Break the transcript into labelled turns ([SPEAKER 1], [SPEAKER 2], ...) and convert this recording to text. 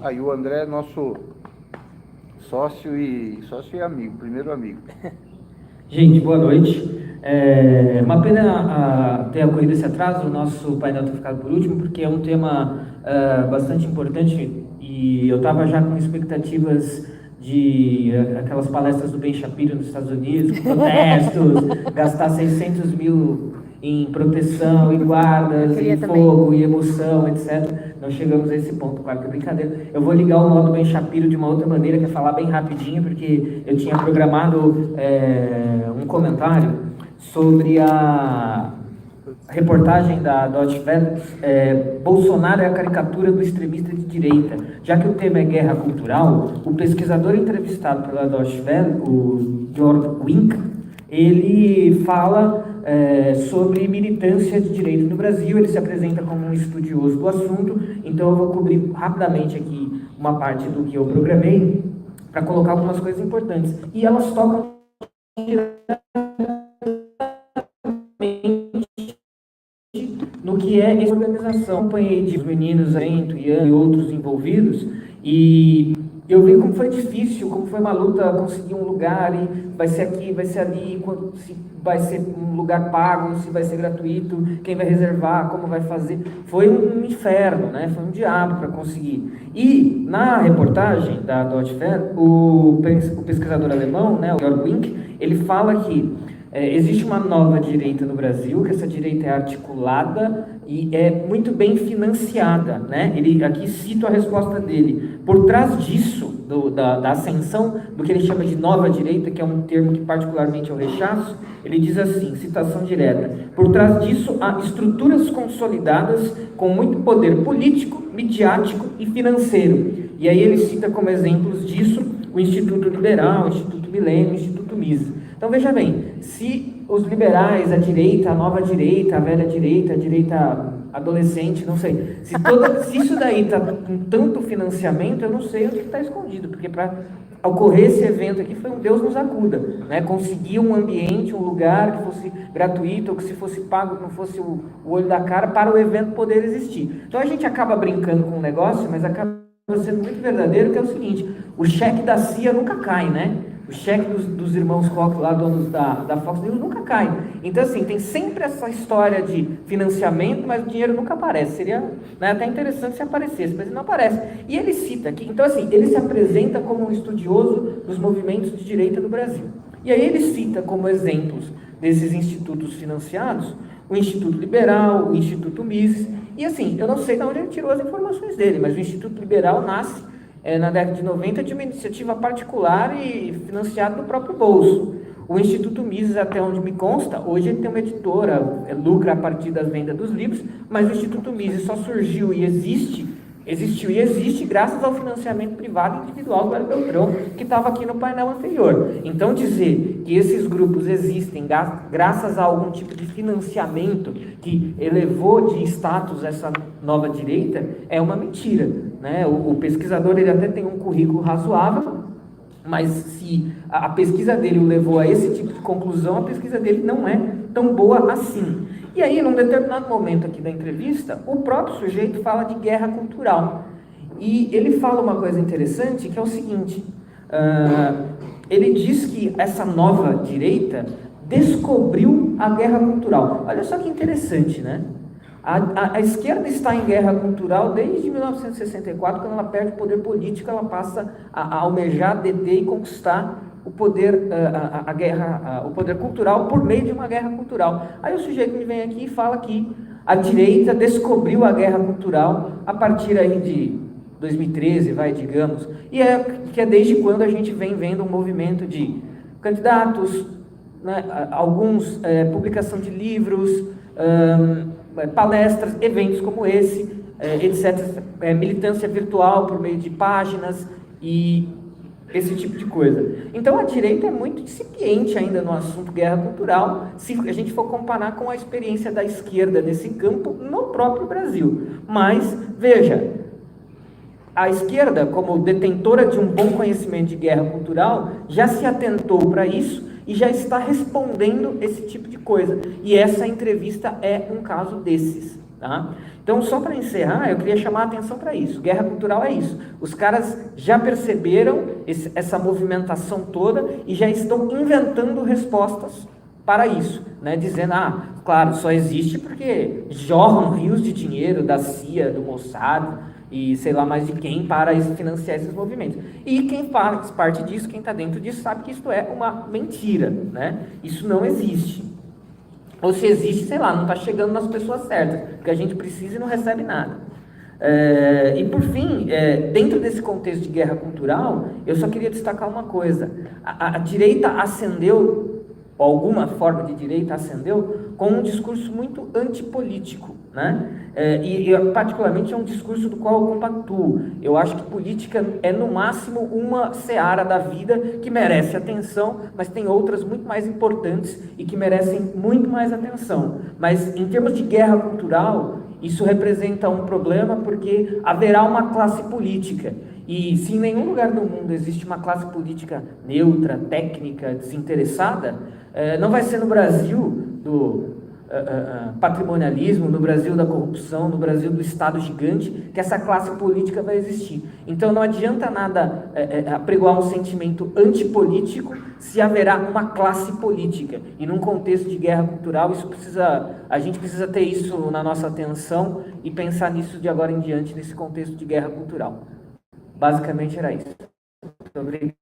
[SPEAKER 1] Aí o André é nosso sócio e amigo, primeiro amigo.
[SPEAKER 2] Gente, boa noite. Uma pena ter ocorrido esse atraso, o nosso painel ter ficado por último, porque é um tema bastante importante e eu estava já com expectativas de aquelas palestras do Ben Shapiro nos Estados Unidos, com protestos, gastar 600 mil em proteção, em guardas, em fogo, em emoção, etc. Não chegamos a esse ponto, claro que é brincadeira. Eu vou ligar o modo Ben Shapiro de uma outra maneira, que é falar bem rapidinho, porque eu tinha programado um comentário sobre a reportagem da Deutsche Welle, Bolsonaro é a caricatura do extremista de direita. Já que o tema é guerra cultural, o pesquisador entrevistado pela Deutsche Welle, o Georg Wink, ele fala sobre militância de direita no Brasil. Ele se apresenta como um estudioso do assunto, então eu vou cobrir rapidamente aqui uma parte do que eu programei para colocar algumas coisas importantes. E elas tocam no que é essa organização. Acompanhei de meninos, Rento, Ian e outros envolvidos, e eu vi como foi difícil, como foi uma luta conseguir um lugar, e vai ser aqui, vai ser ali, se vai ser um lugar pago, se vai ser gratuito, quem vai reservar, como vai fazer. Foi um inferno, né? Foi um diabo para conseguir. E na reportagem da Deutsche Welle, o pesquisador alemão, né, o Georg Wink, ele fala que existe uma nova direita no Brasil, que essa direita é articulada e é muito bem financiada, né? Ele aqui cita a resposta dele. Por trás disso, da ascensão do que ele chama de nova direita, que é um termo que particularmente eu rechaço, ele diz assim, citação direta: por trás disso há estruturas consolidadas com muito poder político, midiático e financeiro. E aí ele cita como exemplos disso o Instituto Liberal, o Instituto Milênio, o Instituto Mises. Então veja bem, se os liberais, a direita, a nova direita, a velha direita, a direita adolescente, não sei, se isso daí está com tanto financiamento, eu não sei onde está escondido, porque para ocorrer esse evento aqui foi um Deus nos acuda, né? Conseguir um ambiente, um lugar que fosse gratuito, ou que se fosse pago, que não fosse o olho da cara, para o evento poder existir. Então a gente acaba brincando com um negócio, mas acaba sendo muito verdadeiro, que é o seguinte: o cheque da CIA nunca cai, né? O cheque dos irmãos Koch, lá, donos da Fox News, nunca cai. Então, assim, tem sempre essa história de financiamento, mas o dinheiro nunca aparece. Seria, né, até interessante se aparecesse, mas ele não aparece. E ele cita aqui, então, assim, ele se apresenta como um estudioso dos movimentos de direita do Brasil. E aí ele cita como exemplos desses institutos financiados o Instituto Liberal, o Instituto Mises, e assim, eu não sei de onde ele tirou as informações dele, mas o Instituto Liberal nasce na década de 90 de uma iniciativa particular e financiada do próprio bolso. O Instituto Mises, até onde me consta, hoje ele tem uma editora, lucra a partir das vendas dos livros, mas o Instituto Mises só surgiu e existiu e existe graças ao financiamento privado individual do Hélio Beltrão, que estava aqui no painel anterior. Então, dizer que esses grupos existem graças a algum tipo de financiamento que elevou de status essa nova direita é uma mentira, né? O pesquisador, ele até tem um currículo razoável, mas se a pesquisa dele o levou a esse tipo de conclusão, a pesquisa dele não é tão boa assim. E aí, num determinado momento aqui da entrevista, o próprio sujeito fala de guerra cultural. E ele fala uma coisa interessante, que é o seguinte: ele diz que essa nova direita descobriu a guerra cultural. Olha só que interessante, né? A esquerda está em guerra cultural desde 1964, quando ela perde o poder político, ela passa a almejar, deter e conquistar o poder, o poder cultural por meio de uma guerra cultural. Aí o sujeito me vem aqui e fala que a direita descobriu a guerra cultural a partir aí de 2013, digamos, e que é desde quando a gente vem vendo um movimento de candidatos, né, alguns publicação de livros, palestras, eventos como esse, etc., militância virtual por meio de páginas e esse tipo de coisa. Então a direita é muito incipiente ainda no assunto guerra cultural, se a gente for comparar com a experiência da esquerda nesse campo no próprio Brasil. Mas, veja, a esquerda, como detentora de um bom conhecimento de guerra cultural, já se atentou para isso e já está respondendo esse tipo de coisa. E essa entrevista é um caso desses. Tá? Então, só para encerrar, eu queria chamar a atenção para isso. Guerra cultural é isso. Os caras já perceberam essa movimentação toda e já estão inventando respostas para isso, né? Dizendo, claro, só existe porque jorram rios de dinheiro da CIA, do Mossad e sei lá mais de quem para financiar esses movimentos. E quem faz parte disso, quem está dentro disso, sabe que isso é uma mentira, né? Isso não existe. Ou se existe, sei lá, não está chegando nas pessoas certas, porque a gente precisa e não recebe nada. E por fim, dentro desse contexto de guerra cultural, eu só queria destacar uma coisa. A direita ascendeu, ou alguma forma de direita ascendeu, com um discurso muito antipolítico, né? E particularmente é um discurso do qual eu compactuo. Eu acho que política é no máximo uma seara da vida que merece atenção, mas tem outras muito mais importantes e que merecem muito mais atenção. Mas em termos de guerra cultural, isso representa um problema porque haverá uma classe política. E se em nenhum lugar do mundo existe uma classe política neutra, técnica, desinteressada, não vai ser no Brasil do patrimonialismo, no Brasil da corrupção, no Brasil do Estado gigante, que essa classe política vai existir. Então não adianta nada apregoar um sentimento antipolítico se haverá uma classe política. E num contexto de guerra cultural, a gente precisa ter isso na nossa atenção e pensar nisso de agora em diante, nesse contexto de guerra cultural. Basicamente era isso. Muito obrigado.